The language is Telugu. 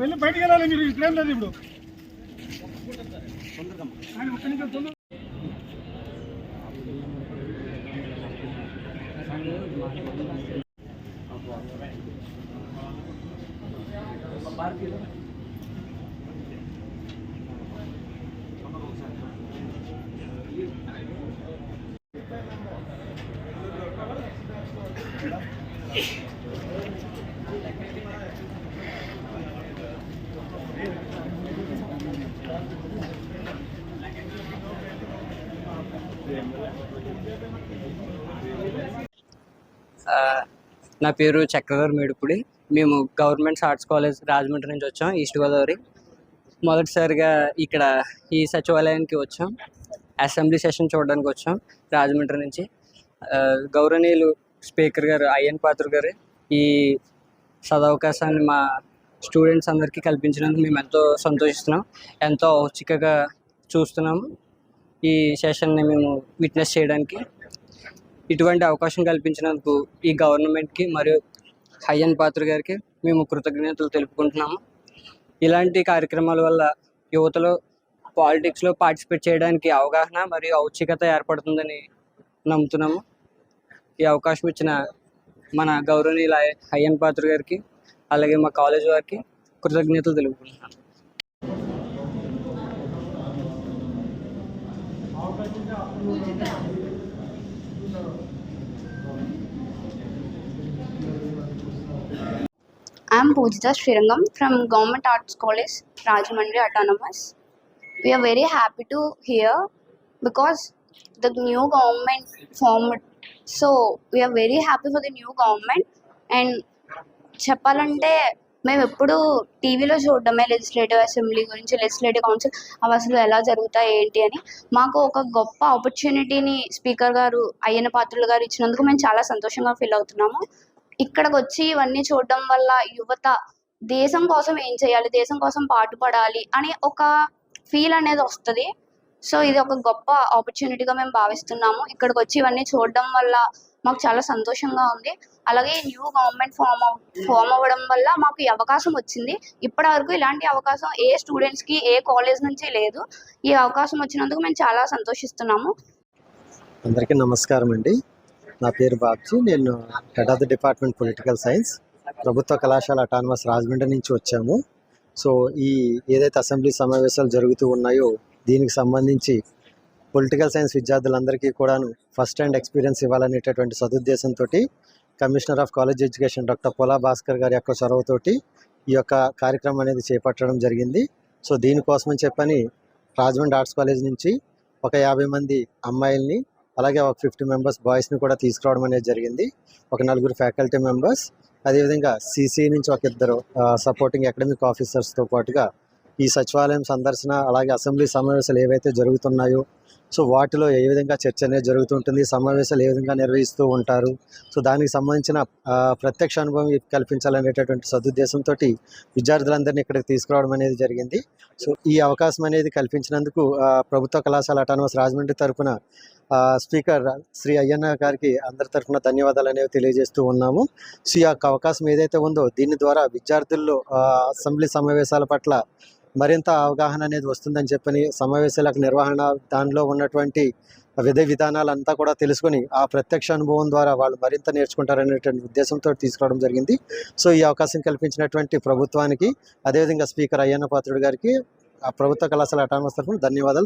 వెళ్ళి బయటికి వెళ్ళాలి మీరు. ఇట్లేం లేదు ఇప్పుడు. నా పేరు చక్రధర్ మేడుపుడి. మేము గవర్నమెంట్ ఆర్ట్స్ కాలేజ్ రాజమండ్రి నుంచి వచ్చాం, ఈస్ట్ గోదావరి. మొదటిసారిగా ఇక్కడ ఈ సచివాలయానికి వచ్చాం, అసెంబ్లీ సెషన్ చూడడానికి వచ్చాం రాజమండ్రి నుంచి. గౌరవనీయులు స్పీకర్ గారు అయ్యన్ పాత్ర గారు ఈ సదవకాశాన్ని మా స్టూడెంట్స్ అందరికీ కల్పించినందుకు మేము ఎంతో సంతోషిస్తున్నాం, ఎంతో ఔత్సుక్యంగా చూస్తున్నాము ఈ సెషన్ని మేము విట్నెస్ చేయడానికి. ఇటువంటి అవకాశం కల్పించినందుకు ఈ గవర్నమెంట్కి మరియు అయ్యన్ పాత్ర గారికి మేము కృతజ్ఞతలు తెలుపుకుంటున్నాము. ఇలాంటి కార్యక్రమాల వల్ల యువతలో పాలిటిక్స్లో పార్టిసిపేట్ చేయడానికి అవగాహన మరియు ఔత్సుక్యత ఏర్పడుతుందని నమ్ముతున్నాము. ఈ అవకాశం ఇచ్చిన మన గౌరవనీయుల అయ్యన్ పాత్ర గారికి అలాగే మా కాలేజ్ వారికి కృతజ్ఞతలు తెలుపుకుంటున్నాను. I am Poojita Srirangam from Government Arts College, Rajahmundry Autonomous. We are very happy to hear because the new government formed. So we are very happy for the new government. And చెప్పాలంటే మేము ఎప్పుడు టీవీలో చూడడమే లెజిస్లేటివ్ అసెంబ్లీ గురించి, లెజిస్లేటివ్ కౌన్సిల్ అవి అసలు ఎలా జరుగుతాయి ఏంటి అని. మాకు ఒక గొప్ప ఆపర్చునిటీని స్పీకర్ గారు అయ్యన్న పాత్రులు గారు ఇచ్చినందుకు మేము చాలా సంతోషంగా ఫీల్ అవుతున్నాము. ఇక్కడికి వచ్చి ఇవన్నీ చూడడం వల్ల యువత దేశం కోసం ఏం చేయాలి, దేశం కోసం పాటుపడాలి అని ఒక ఫీల్ అనేది వస్తుంది. సో ఇది ఒక గొప్ప ఆపర్చునిటీగా మేము భావిస్తున్నాము. ఇక్కడికి వచ్చి ఇవన్నీ చూడడం వల్ల మాకు చాలా సంతోషంగా ఉంది. అలాగే న్యూ గవర్నమెంట్ ఫామ్ అవ్వడం వల్ల మాకు ఈ అవకాశం వచ్చింది. ఇప్పటి వరకు ఇలాంటి అవకాశం ఏ స్టూడెంట్స్కి ఏ కాలేజ్ నుంచి లేదు. ఈ అవకాశం వచ్చినందుకు మేము చాలా సంతోషిస్తున్నాము. అందరికీ నమస్కారం అండి. నా పేరు బాబ్జీ. నేను head of the department political science, ప్రభుత్వ కళాశాల అటానమస్ రాజమండ్రి నుంచి వచ్చాము. సో ఈ ఏదైతే అసెంబ్లీ సమావేశాలు జరుగుతూ ఉన్నాయో దీనికి సంబంధించి పొలిటికల్ సైన్స్ విద్యార్థులందరికీ కూడాను ఫస్ట్ హ్యాండ్ ఎక్స్పీరియన్స్ ఇవ్వాలనేటటువంటి సదుద్దేశంతో commissioner of college education doctor Pola Bhaskar గారి యొక్క చొరవతోటి ఈ యొక్క కార్యక్రమం అనేది చేపట్టడం జరిగింది. సో దీనికోసమని చెప్పని రాజమండ్రి ఆర్ట్స్ కాలేజ్ నుంచి ఒక 50 మంది అమ్మాయిల్ని అలాగే ఒక 50 మెంబర్స్ బాయ్స్ని కూడా తీసుకురావడం అనేది జరిగింది. ఒక 4 ఫ్యాకల్టీ మెంబర్స్, అదేవిధంగా సిసి నుంచి ఒక 2 సపోర్టింగ్ అకాడమిక్ ఆఫీసర్స్తో పాటుగా ఈ సచివాలయం సందర్శన అలాగే అసెంబ్లీ సమావేశాలు ఏవైతే జరుగుతున్నాయో సో వాటిలో ఏ విధంగా చర్చ అనేది జరుగుతుంటుంది, సమావేశాలు ఏ విధంగా నిర్వహిస్తూ ఉంటారు, సో దానికి సంబంధించిన ప్రత్యక్ష అనుభవం కల్పించాలనేటటువంటి సదుద్దేశంతో విద్యార్థులందరినీ ఇక్కడికి తీసుకురావడం అనేది జరిగింది. సో ఈ అవకాశం అనేది కల్పించినందుకు ప్రభుత్వ కళాశాల అటానమస్ రాజమండ్రి తరఫున స్పీకర్ శ్రీ అయ్యన్న గారికి అందరి తరఫున ధన్యవాదాలు అనేవి తెలియజేస్తూ ఉన్నాము. సో ఈ యొక్క అవకాశం ఏదైతే ఉందో దీని ద్వారా విద్యార్థుల్లో అసెంబ్లీ సమావేశాల పట్ల మరింత అవగాహన అనేది వస్తుందని చెప్పని, సమావేశాలకు నిర్వహణ దానిలో ఉన్నటువంటి విధి విధానాలంతా కూడా తెలుసుకొని ఆ ప్రత్యక్ష అనుభవం ద్వారా వాళ్ళు మరింత నేర్చుకుంటారనేటువంటి ఉద్దేశంతో తీసుకురావడం జరిగింది. సో ఈ అవకాశం కల్పించినటువంటి ప్రభుత్వానికి అదేవిధంగా స్పీకర్ అయ్యన్న పాత్రుడు గారికి ప్రభుత్వ కళాశాల అటానమస్ తరఫున ధన్యవాదాలు.